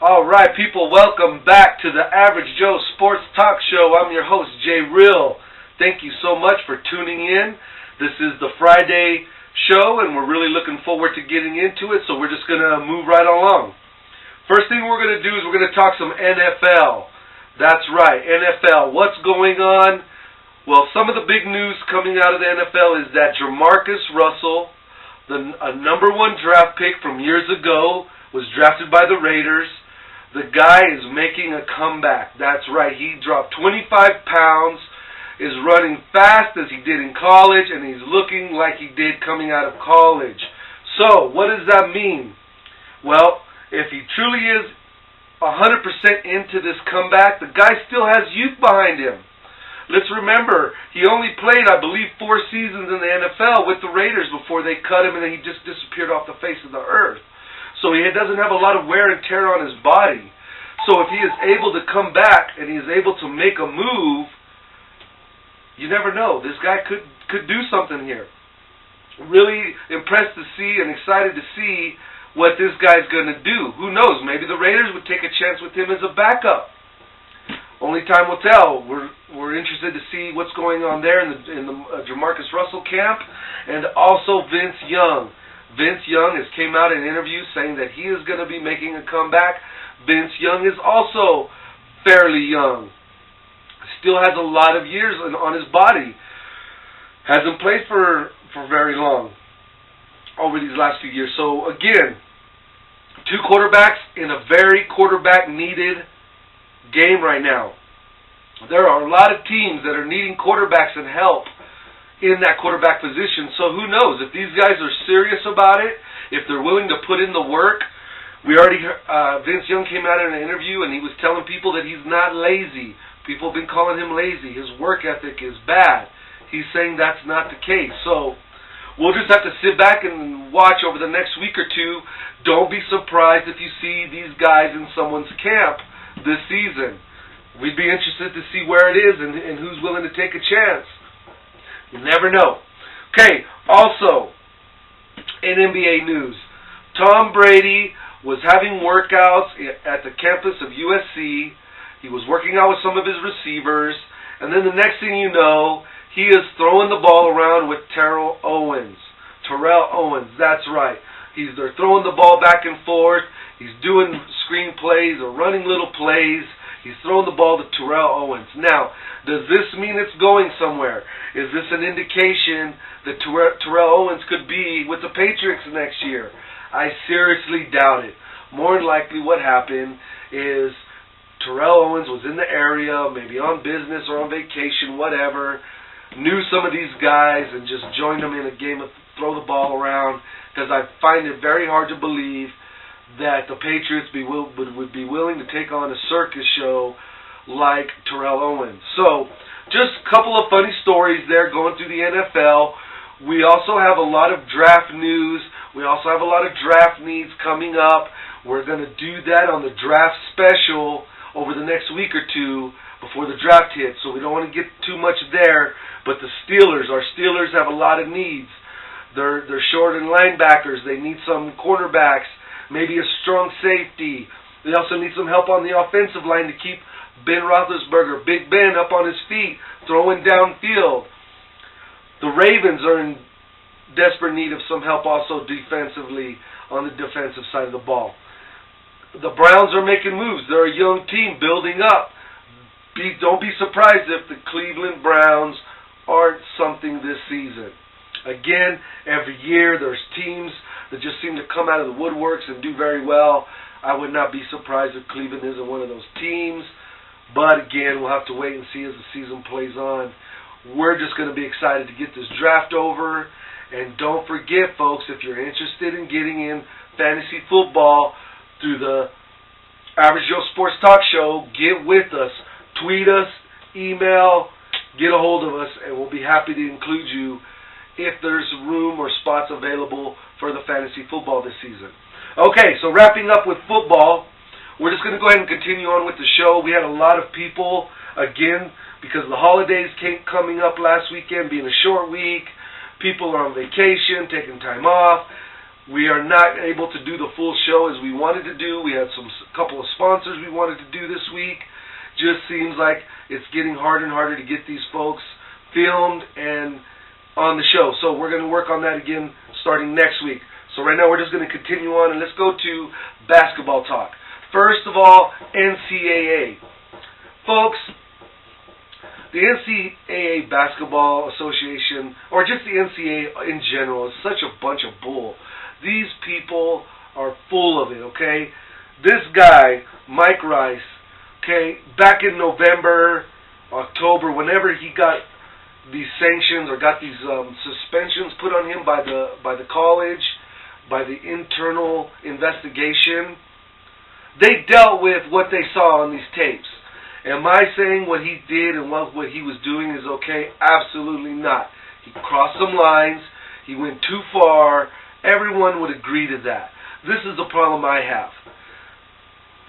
All right, people, welcome back to the Average Joe Sports Talk Show. I'm your host, Jay Real. Thank you so much for tuning in. This is the Friday show, and we're really looking forward to getting into it, so we're just going to move right along. First thing we're going to do is we're going to talk some NFL. That's right, NFL. What's going on? Well, some of the big news coming out of the NFL is that Jamarcus Russell, a number one draft pick from years ago, was drafted by the Raiders. The guy is making a comeback. That's right. He dropped 25 pounds, is running fast as he did in college, and he's looking like he did coming out of college. So, what does that mean? Well, if he truly is 100% into this comeback, the guy still has youth behind him. Let's remember, he only played, I believe, 4 seasons in the NFL with the Raiders before they cut him, and then he just disappeared off the face of the earth. So he doesn't have a lot of wear and tear on his body. So if he is able to come back and he is able to make a move, you never know. This guy could do something here. Really impressed to see and excited to see what this guy's going to do. Who knows? Maybe the Raiders would take a chance with him as a backup. Only time will tell. We're interested to see what's going on there in the Jamarcus Russell camp, and also Vince Young. Vince Young has came out in interviews saying that he is going to be making a comeback. Vince Young is also fairly young. Still has a lot of years on his body. Hasn't played for very long over these last few years. So again, 2 quarterbacks in a very quarterback-needed game right now. There are a lot of teams that are needing quarterbacks and help in that quarterback position. So who knows? If these guys are serious about it, if they're willing to put in the work. We already Vince Young came out in an interview and he was telling people that he's not lazy. People have been calling him lazy. His work ethic is bad. He's saying that's not the case. So we'll just have to sit back and watch over the next week or two. Don't be surprised if you see these guys in someone's camp this season. We'd be interested to see where it is and who's willing to take a chance. You never know. Okay, also, in NBA news, Tom Brady was having workouts at the campus of USC. He was working out with some of his receivers, and then the next thing you know, he is throwing the ball around with Terrell Owens. That's right. They're throwing the ball back and forth. He's doing screen plays or running little plays. He's throwing the ball to Terrell Owens. Now, does this mean it's going somewhere? Is this an indication that Terrell Owens could be with the Patriots next year? I seriously doubt it. More than likely what happened is Terrell Owens was in the area, maybe on business or on vacation, whatever, knew some of these guys and just joined them in a game of throw the ball around, because I find it very hard to believe that the Patriots would be willing to take on a circus show like Terrell Owens. So, just a couple of funny stories there going through the NFL. We also have a lot of draft news. We also have a lot of draft needs coming up. We're going to do that on the draft special over the next week or two before the draft hits. So we don't want to get too much there. But our Steelers have a lot of needs. They're short in linebackers. They need some cornerbacks. Maybe a strong safety. They also need some help on the offensive line to keep Ben Roethlisberger, Big Ben, up on his feet, throwing downfield. The Ravens are in desperate need of some help also defensively on the defensive side of the ball. The Browns are making moves. They're a young team building up. Don't be surprised if the Cleveland Browns aren't something this season. Again, every year there's teams that just seem to come out of the woodworks and do very well. I would not be surprised if Cleveland isn't one of those teams. But again, we'll have to wait and see as the season plays on. We're just going to be excited to get this draft over. And don't forget, folks, if you're interested in getting in fantasy football through the Average Joe Sports Talk Show, get with us. Tweet us, email, get a hold of us, and we'll be happy to include you if there's room or spots available for the fantasy football this season. Okay, so wrapping up with football, we're just going to go ahead and continue on with the show. We had a lot of people, again, because the holidays coming up last weekend, being a short week, people are on vacation, taking time off. We are not able to do the full show as we wanted to do. We had a couple of sponsors we wanted to do this week. Just seems like it's getting harder and harder to get these folks filmed and on the show. So we're going to work on that again starting next week. So right now we're just going to continue on, and let's go to basketball talk. First of all, NCAA. Folks, the NCAA Basketball Association, or just the NCAA in general, is such a bunch of bull. These people are full of it, okay? This guy, Mike Rice, okay, back in November, October, whenever he got these sanctions or got these suspensions put on him by the college, by the internal investigation, they dealt with what they saw on these tapes. Am I saying what he did and what he was doing is okay? Absolutely not. He crossed some lines. He went too far. Everyone would agree to that. This is the problem I have.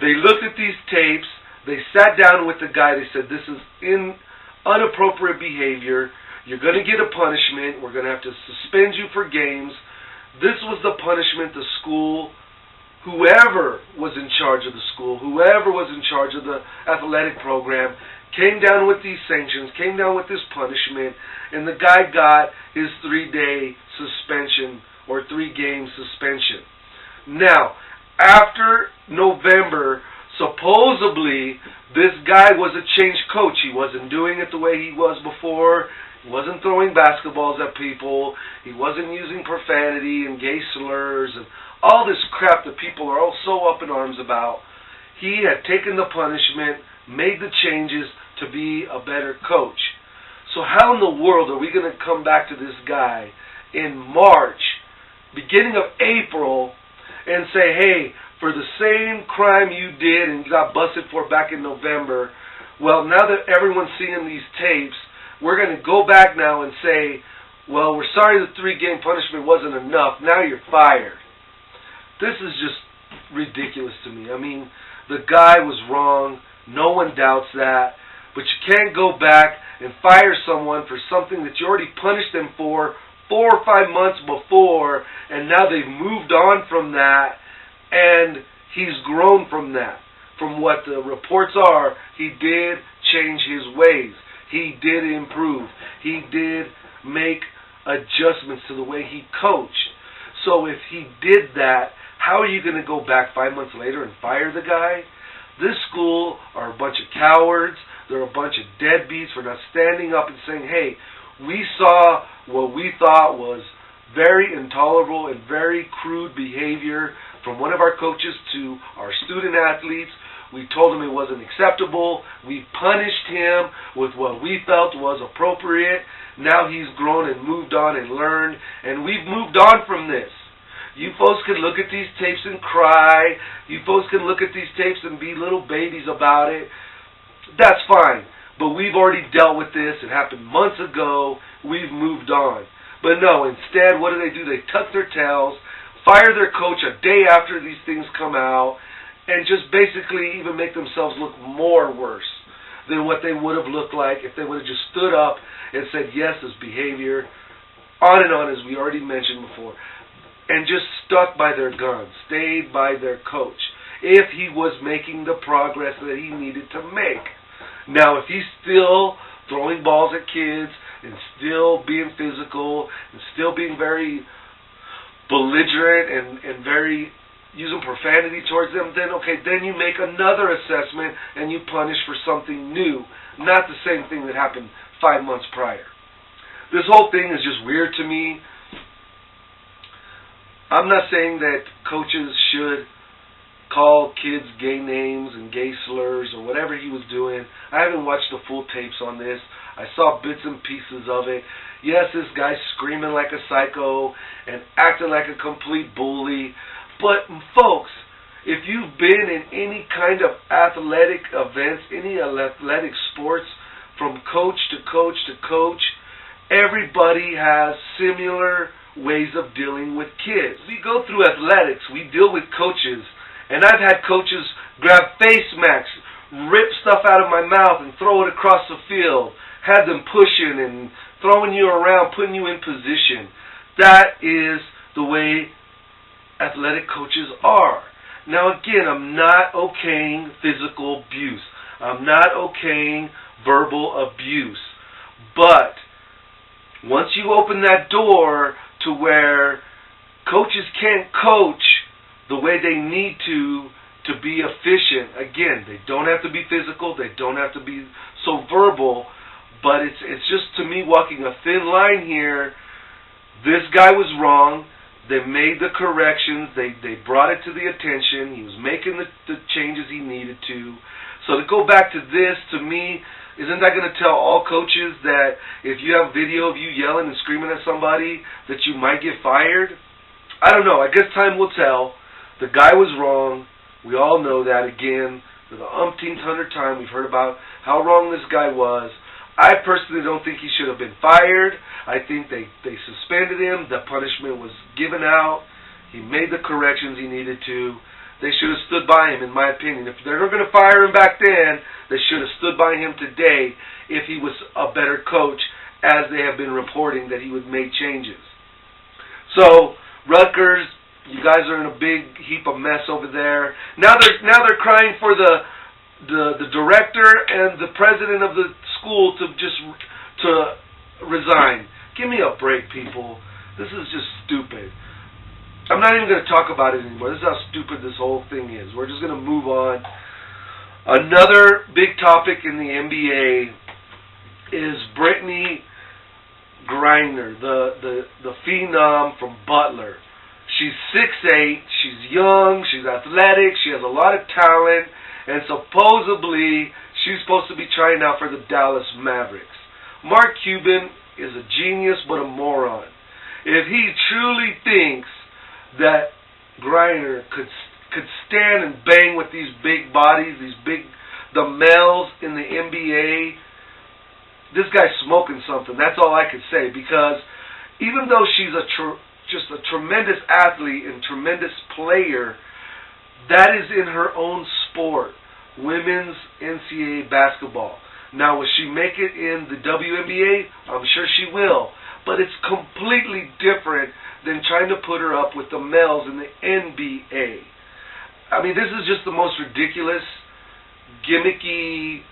They looked at these tapes. They sat down with the guy. They said, this is inappropriate behavior. You're going to get a punishment. We're going to have to suspend you for games. This was the punishment the school, whoever was in charge of the school, whoever was in charge of the athletic program, came down with these sanctions, came down with this punishment, and the guy got his 3-day suspension or 3-game suspension. Now, after November, supposedly this guy was a changed coach. He wasn't doing it the way he was before. He wasn't throwing basketballs at people. He wasn't using profanity and gay slurs and all this crap that people are all so up in arms about. He had taken the punishment, made the changes to be a better coach. So how in the world are we going to come back to this guy in March, beginning of April, and say, hey, for the same crime you did and you got busted for back in November, well, now that everyone's seeing these tapes, we're going to go back now and say, well, we're sorry the 3-game punishment wasn't enough. Now you're fired. This is just ridiculous to me. I mean, the guy was wrong. No one doubts that. But you can't go back and fire someone for something that you already punished them for 4 or 5 months before, and now they've moved on from that, and he's grown from that. From what the reports are, he did change his ways. He did improve. He did make adjustments to the way he coached. So if he did that, how are you going to go back 5 months later and fire the guy? This school are a bunch of cowards. They're a bunch of deadbeats for not standing up and saying, hey, we saw what we thought was very intolerable and very crude behavior from one of our coaches to our student athletes. We told him it wasn't acceptable. We punished him with what we felt was appropriate. Now he's grown and moved on and learned, and we've moved on from this. You folks can look at these tapes and cry. You folks can look at these tapes and be little babies about it. That's fine. But we've already dealt with this. It happened months ago. We've moved on. But no, instead, what do? They tuck their tails, fire their coach a day after these things come out, and just basically even make themselves look more worse than what they would have looked like if they would have just stood up and said, yes, this behavior, on and on, as we already mentioned before, and just stuck by their guns, stayed by their coach, if he was making the progress that he needed to make. Now, if he's still throwing balls at kids and still being physical and still being very belligerent and very using profanity towards them, then okay, then you make another assessment and you punish for something new, not the same thing that happened 5 months prior. This whole thing is just weird to me. I'm not saying that coaches should call kids gay names and gay slurs or whatever he was doing. I haven't watched the full tapes on this. I saw bits and pieces of it. Yes, this guy's screaming like a psycho and acting like a complete bully. But, folks, if you've been in any kind of athletic events, any athletic sports, from coach to coach to coach, everybody has similar ways of dealing with kids. We go through athletics. We deal with coaches. And I've had coaches grab face masks, rip stuff out of my mouth and throw it across the field, had them pushing and throwing you around, putting you in position. That is the way athletic coaches are. Now again, I'm not okaying physical abuse. I'm not okaying verbal abuse. But once you open that door to where coaches can't coach the way they need to be efficient, again, they don't have to be physical, they don't have to be so verbal, but it's just, to me, walking a thin line here. This guy was wrong. They made the corrections. They brought it to the attention. He was making the changes he needed to. So to go back to this, to me, isn't that going to tell all coaches that if you have video of you yelling and screaming at somebody that you might get fired? I don't know. I guess time will tell. The guy was wrong. We all know that. Again, for the umpteenth hundred time, we've heard about how wrong this guy was. I personally don't think he should have been fired. I think they suspended him. The punishment was given out. He made the corrections he needed to. They should have stood by him, in my opinion. If they're not going to fire him back then, they should have stood by him today if he was a better coach, as they have been reporting that he would make changes. So, Rutgers, you guys are in a big heap of mess over there. Now they're crying for the director and the president of the school to resign. Give me a break, people. This is just stupid. I'm not even going to talk about it anymore. This is how stupid this whole thing is. We're just going to move on. Another big topic in the NBA is Brittany Griner, the phenom from Butler. She's 6'8", she's young, she's athletic, she has a lot of talent, and supposedly she's supposed to be trying out for the Dallas Mavericks. Mark Cuban is a genius but a moron. If he truly thinks that Griner could stand and bang with these big bodies, the males in the NBA, this guy's smoking something. That's all I could say, because even though she's just a tremendous athlete and tremendous player, that is in her own sport, women's NCAA basketball. Now, will she make it in the WNBA? I'm sure she will. But it's completely different than trying to put her up with the males in the NBA. I mean, this is just the most ridiculous, gimmicky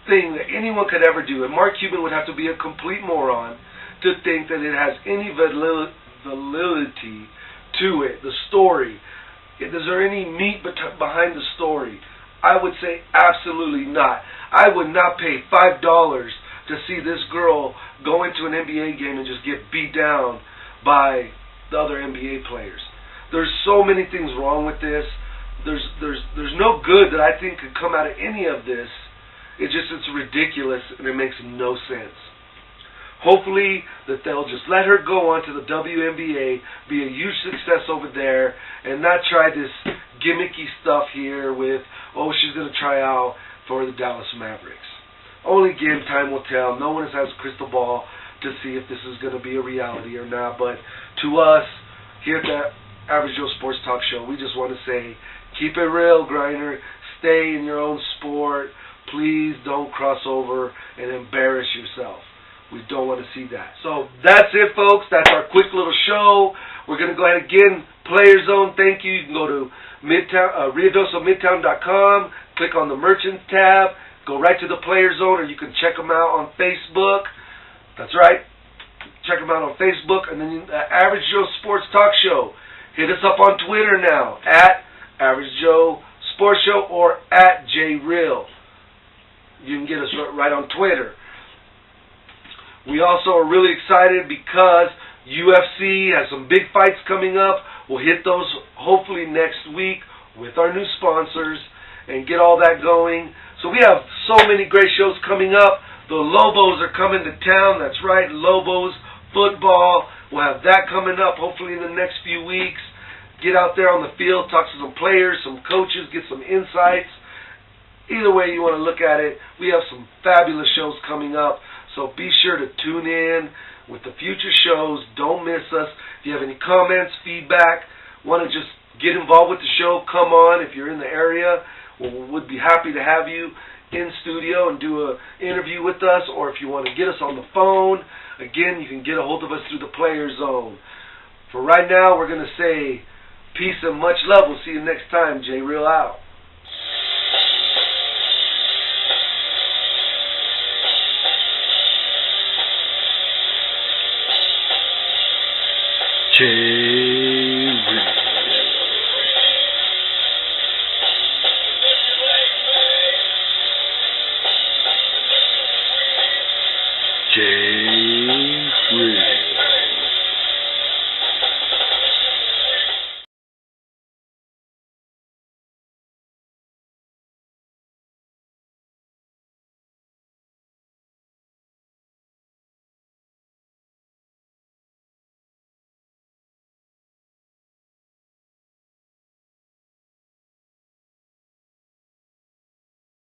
thing that anyone could ever do. And Mark Cuban would have to be a complete moron to think that it has any validity to it, the story. Is there any meat behind the story? I would say absolutely not. I would not pay $5 to see this girl go into an NBA game and just get beat down by the other NBA players. There's so many things wrong with this. There's no good that I think could come out of any of this. It's ridiculous, and it makes no sense. Hopefully that they'll just let her go on to the WNBA, be a huge success over there, and not try this gimmicky stuff here with, she's going to try out for the Dallas Mavericks. Only again, time will tell. No one has a crystal ball to see if this is going to be a reality or not. But to us, here at the Average Joe Sports Talk Show, we just want to say, keep it real, Griner. Stay in your own sport. Please don't cross over and embarrass yourself. We don't want to see that. So that's it, folks. That's our quick little show. We're going to go ahead again. Player Zone, thank you. You can go to RiodosoMidtown.com, click on the Merchants tab, go right to the Player Zone, or you can check them out on Facebook. That's right. Check them out on Facebook. And then Average Joe Sports Talk Show. Hit us up on Twitter now, at Average Joe Sports Show or at JReal. You can get us right on Twitter. We also are really excited because UFC has some big fights coming up. We'll hit those hopefully next week with our new sponsors and get all that going. So we have so many great shows coming up. The Lobos are coming to town. That's right, Lobos football. We'll have that coming up hopefully in the next few weeks. Get out there on the field, talk to some players, some coaches, get some insights. Either way you want to look at it, we have some fabulous shows coming up. So be sure to tune in with the future shows. Don't miss us. If you have any comments, feedback, want to just get involved with the show, come on. If you're in the area, we'd be happy to have you in studio and do an interview with us. Or if you want to get us on the phone, again, you can get a hold of us through the Player Zone. For right now, we're going to say peace and much love. We'll see you next time. J Real out. J Real. J